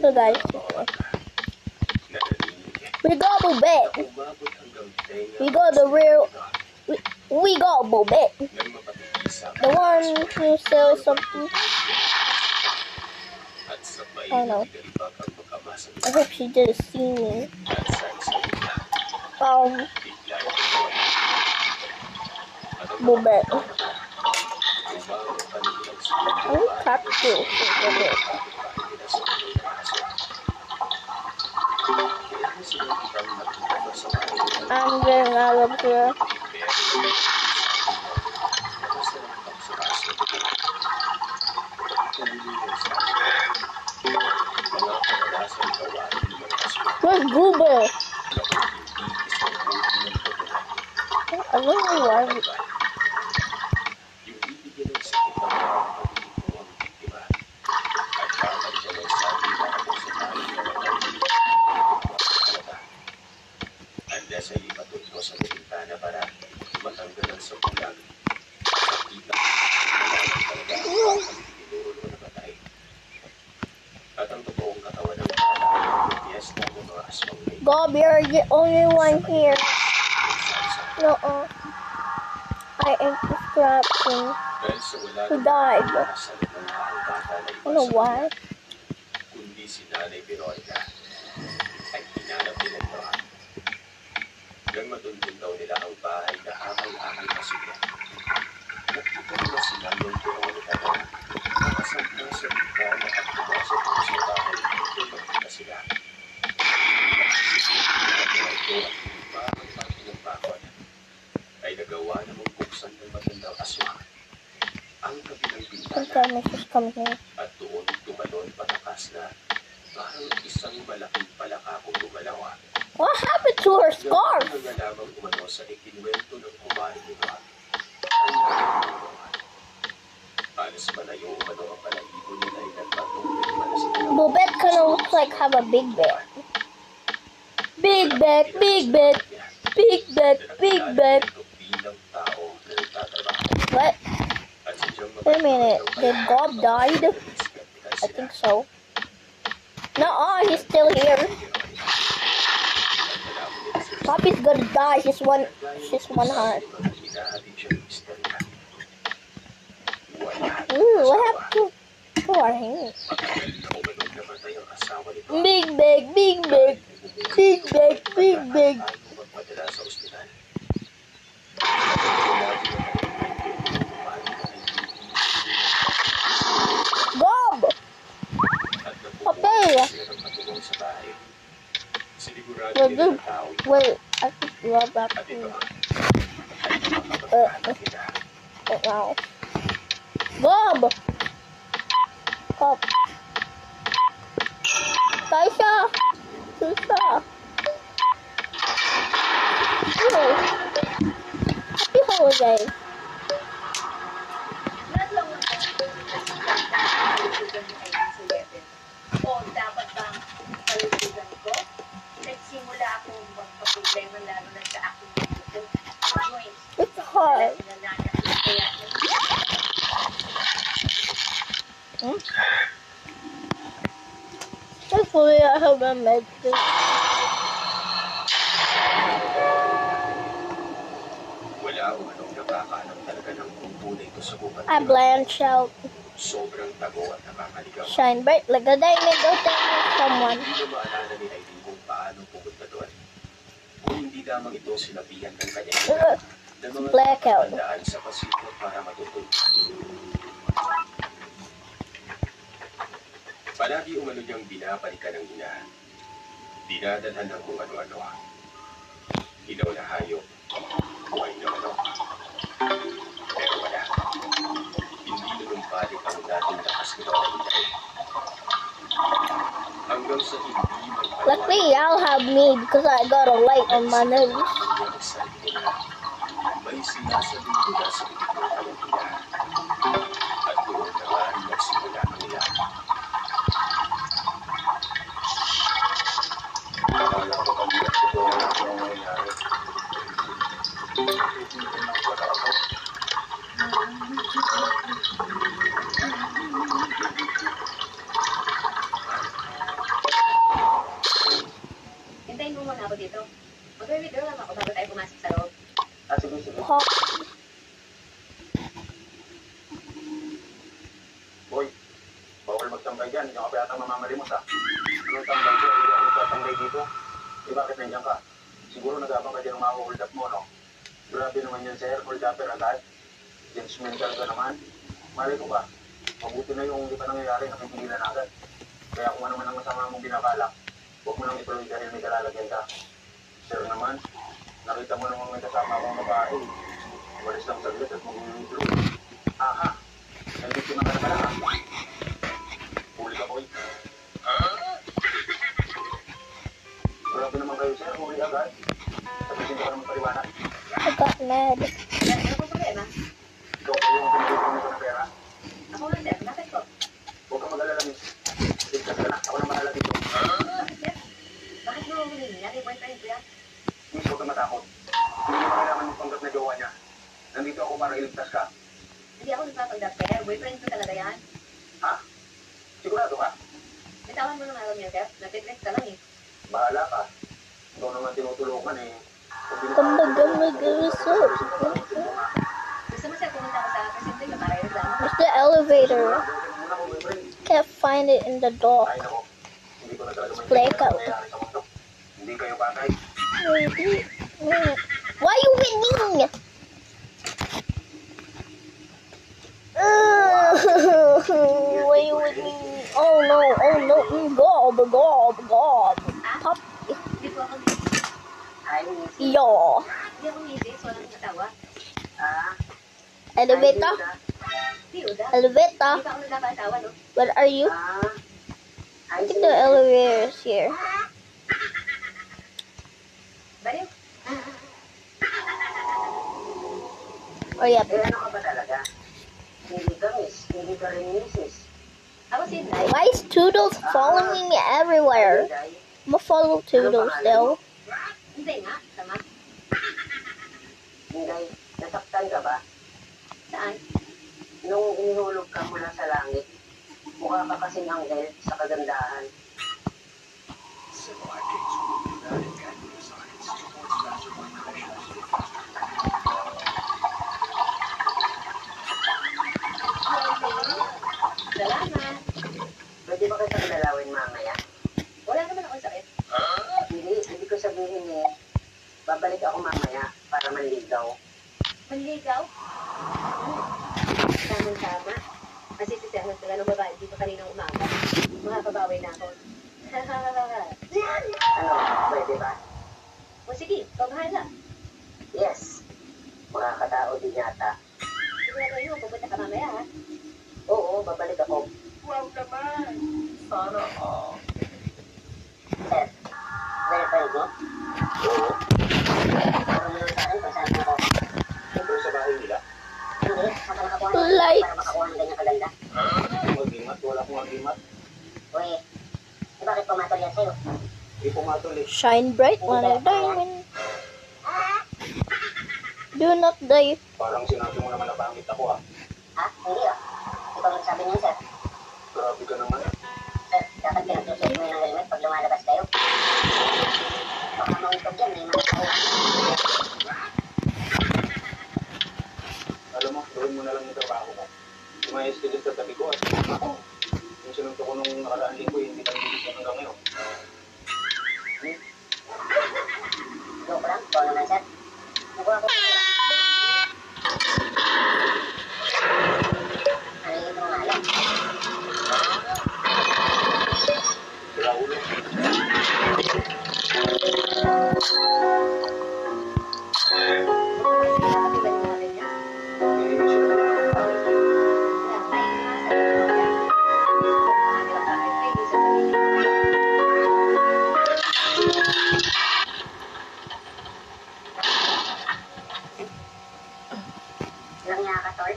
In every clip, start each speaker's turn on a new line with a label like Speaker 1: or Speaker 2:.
Speaker 1: So guys, we got Bobet. We got the real. We got Bobet. The one who sells something. I don't know. I hope she didn't see me. Bobet. I'm practicing Bobet. I'm getting out of here. Where's Goober? I don't know why. Bob, you're the only one here. No, I ain't distracting. Who died? I don't know why. Sometimes just come here. What happened to her scarf? Bobet kind of looks like have a big bed. Big bed, big bed, big bed, big bed. What? Wait a minute, did Bob died? I think so. No, he's still here. Poppy's gonna die. She's one heart. Ooh, what happened to our hands? Big bag, big bag, big bag, big bag. Bob! Okay. Wait, I think love that too. Now. Bob! Bob. Taisha! Taisha! Happy holidays! It's hard. Hopefully I haven't made this. I blanch out. Shine bright like a diamond. Go tell someone. Blackout.
Speaker 2: Palagi umano niyang binabalikan ng ina. Dinadalhan ng kung ano-ano. Ilaw na hayop. Buhay na manok. Pero wala. Hindi lumpalik ang dating lakas nito ng ina. Hanggang sa hindi magpalaman.
Speaker 1: Luckily, I'll have me because I got a light on my nose.
Speaker 2: May sinasabing mula sa bibig ng kanyang ina. At doon naman nagsimula ang ina. hindi nyo ka pa yata mamamalimos ha. Ano tambay ko, hindi ako tatambay dito. Eh bakit nandiyan ka? Siguro nag-abang ka dyan ng mga hold up mo, no? Grabe naman yan, sir. Hold upper agad. Judgmental ka naman. Malay ko ba? Mabuti na yung hindi pa nangyayari, napipigilan agad. Kaya kung ano man ang masama mong binabalak, huwag mo nang ituloy dahil may kalalagyan ka. Sir naman, nakita mo namang may kasama akong babae. Walis lang saglit at mag-withdraw. Aha! Nandito na ka na pala. Huli ka, boy. Grabe naman kayo, sir. Huli agad. Tapusin ka pa naman paliwanag.
Speaker 1: I got mad.
Speaker 3: Ano po problema?
Speaker 2: Ikaw kayo ang pinagkakaroon nito ng pera.
Speaker 3: Ako nga, sir. Bakit po?
Speaker 2: Huwag kang mag-alala, miss. Ligtas ka na. Ako na mahala dito.
Speaker 3: Bakit, sir? Bakit mo huli niya? May boyfriend ko yan?
Speaker 2: Miss, huwag kang matakot. Hindi mo kailangan yung panggap na jowa niya. Nandito ako para iligtas ka.
Speaker 3: Hindi ako nagpapanggap, sir. Boyfriend ko talaga yan.
Speaker 2: Ha? Sigurado ka?
Speaker 3: Bitawan mo ng alam niya, sir. Nagtitrek ka lang eh.
Speaker 2: Bahala ka. Ikaw naman tinutulungan eh.
Speaker 3: Gusto mo, sir, pumunta ka sa presinto ka para i-reklamo?
Speaker 1: Where's the elevator? Can't find it in the dock.
Speaker 2: Ay, nako. Hindi ko na talaga
Speaker 1: Break out.
Speaker 2: nangyayari sa mundo. Hindi kayo bagay.
Speaker 1: Why are you winning? Why are you winning? Oh no, oh no. Gob, gob, gob. Pop.
Speaker 3: Hindi po ako Ay, misis.
Speaker 1: Yo.
Speaker 3: Hindi ako misis. Walang katawa.
Speaker 1: Elevator?
Speaker 3: Hindi, Uda.
Speaker 1: Elevator?
Speaker 3: Hindi pa ako nagkakatawa, no?
Speaker 1: Where are you? I think the elevator is here.
Speaker 3: Baliw.
Speaker 1: Oh yeah.
Speaker 4: Eh, ano ka ba talaga? Hindi ka miss, hindi ka rin misis.
Speaker 3: Ako si Inday.
Speaker 1: Why is Toodles following me everywhere?
Speaker 4: Day,
Speaker 1: I'm gonna follow Toodles though.
Speaker 3: Hindi nga. Tama.
Speaker 4: Day, nasaktan ka ba?
Speaker 3: Saan?
Speaker 4: Nung inihulog ka mula sa langit, mukha ka kasing anghel sa kagandahan.
Speaker 3: Salamat.
Speaker 4: Pwede ba kitang dalawin mamaya?
Speaker 3: Wala naman akong sakit.
Speaker 4: Hindi ko sabihin eh, babalik ako mamaya para manligaw.
Speaker 3: Manligaw? Tama-tama. Kasi si Sir Hans ng babae dito kaninang umaga. Makakabawi na ako.
Speaker 4: Ano, pwede ba?
Speaker 3: O sige, ikaw bahala.
Speaker 4: Yes. Makakatao din yata.
Speaker 3: Sigurado yun, pupunta ka mamaya ha.
Speaker 4: Oo, babalik ako.
Speaker 3: Wow naman. Sana all.
Speaker 4: Sir, girlfriend mo?
Speaker 2: Oo.
Speaker 4: Ano mo sa akin kung saan ako?
Speaker 2: Siyempre sa bahay nila.
Speaker 4: Hindi, saan ka nakakuha ng
Speaker 1: Light.
Speaker 4: para makakuha ng ganyan kaganda?
Speaker 2: Mag-imat. Wala akong mag-imat.
Speaker 4: Uy, bakit pumatol yan sa'yo?
Speaker 2: Hindi pumatol eh.
Speaker 1: Shine bright when I diamond. Do not die.
Speaker 2: Parang sinabi mo naman na pangit ako ah.
Speaker 4: Ha? Hindi ah. Ikaw nagsabi niyan, sir.
Speaker 2: Grabe ka naman.
Speaker 4: Sir, dapat pinagsusuot mo yun ng helmet pag lumalabas kayo. Baka mauntog yan, may mga tao.
Speaker 2: Alam mo, gawin mo na lang yung trabaho mo. Tumayos ka dyan sa tabi ko at ako. Yung sinunto ko nung nakaraang linggo, hindi tayo bibigyan hanggang ngayon.
Speaker 4: Joke lang, ikaw naman, sir. Nakuha ko. Ano yung mga alam?
Speaker 2: Sila ulo.
Speaker 4: Lang niya ka, tol.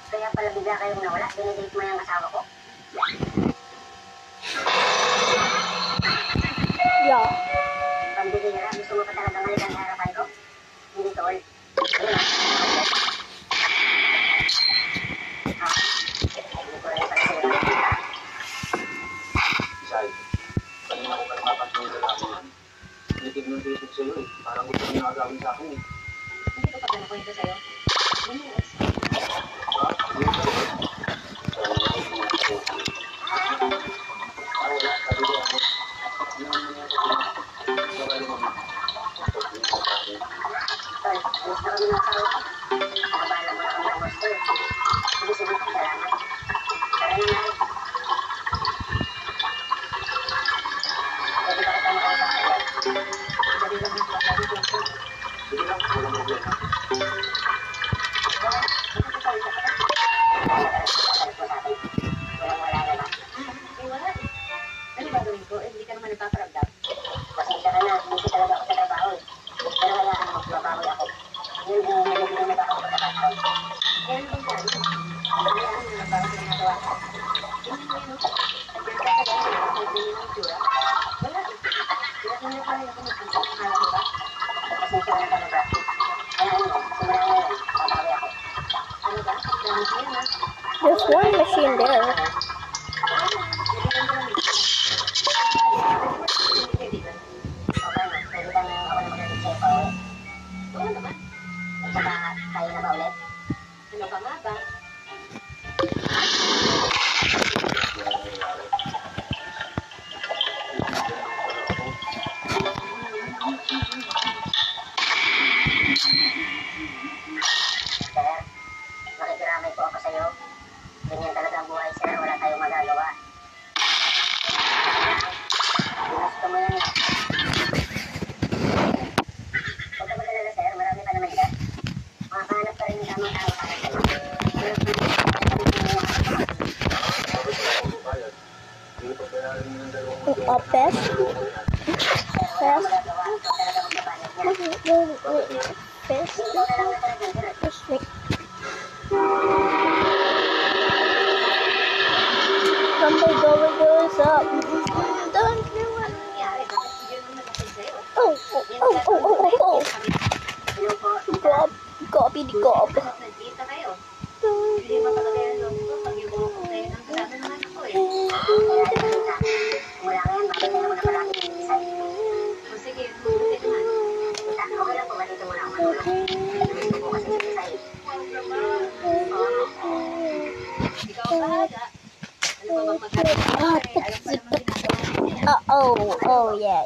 Speaker 4: Kaya pala bigla kayong nawala. Dinidate mo yung asawa ko.
Speaker 1: Yeah.
Speaker 4: Pambihira, gusto mo pa talagang halikan sa harapan ko? Hindi, tol. Ayun ah. Ha? Hindi ko rin pala sa'yo nakikita.
Speaker 2: Isay, kanina ko ka napapansin yung lalaki yan. Nitig ng titig sa'yo eh. Parang gusto niya agawin sa akin eh.
Speaker 3: Hindi ko pa panakwento sa'yo. Yes.
Speaker 2: Ha? Yun sa'yo. Sabi niya,
Speaker 3: Tingnan mo yun, no? At yan ka sa gano'n, nakasal din yung itsura. Wala eh. Kaya pa rin ako magkakasal. Akala mo ba?
Speaker 4: Pasensya na talaga. Kaya ano, simula ngayon, babawi ako.
Speaker 3: Ano ba? Promise mo yan, ha?
Speaker 1: There's one machine there.
Speaker 3: Wala. Kaibigan mo lang ito. Hindi kaibigan.
Speaker 4: Okay, no? Pwede bang ako na mag-alit sa'yo pa ulit?
Speaker 3: Oo naman.
Speaker 4: At saka, tayo na ba ulit?
Speaker 3: Ano ka nga ba?
Speaker 4: Sir, makikiramay po ako sa'yo. Ganyan talaga ang buhay, sir. Wala tayong magagawa. Ginusto mo yan eh. Huwag ka mag-alala, sir. Marami pa naman dyan. Makahanap ka rin ng tamang tao para sa'yo.
Speaker 1: A pest? Pest?
Speaker 4: Magagawa ko talaga magbabayad niya.
Speaker 1: Pest?
Speaker 4: Ikaw na lang natara dyan, sir.
Speaker 1: Just wait. Somebody goes up. Don't do it.
Speaker 3: Ano nangyari? Bakit yun ang nagkasal sa'yo?
Speaker 1: Oh, oh.
Speaker 4: Hello po.
Speaker 1: Gob. Gobi di gob.
Speaker 3: Bakit nagkita kayo? Hindi mo talaga yung loob ko pag yung buhok ko sa'yo ng kasama ng anak ko eh.
Speaker 4: Kaya ipakita. Mula ngayon, bakit na naman ako lagi nag-iisay?
Speaker 3: O sige, mabuti naman.
Speaker 4: Tita, okay lang po ba dito muna ako matulog? Gusto ko kasi mag-isay.
Speaker 3: Ikaw ang bahala. Ano ba bang magagawa? Alam pa naman ginagawa mo yan.
Speaker 1: Oh, yeah.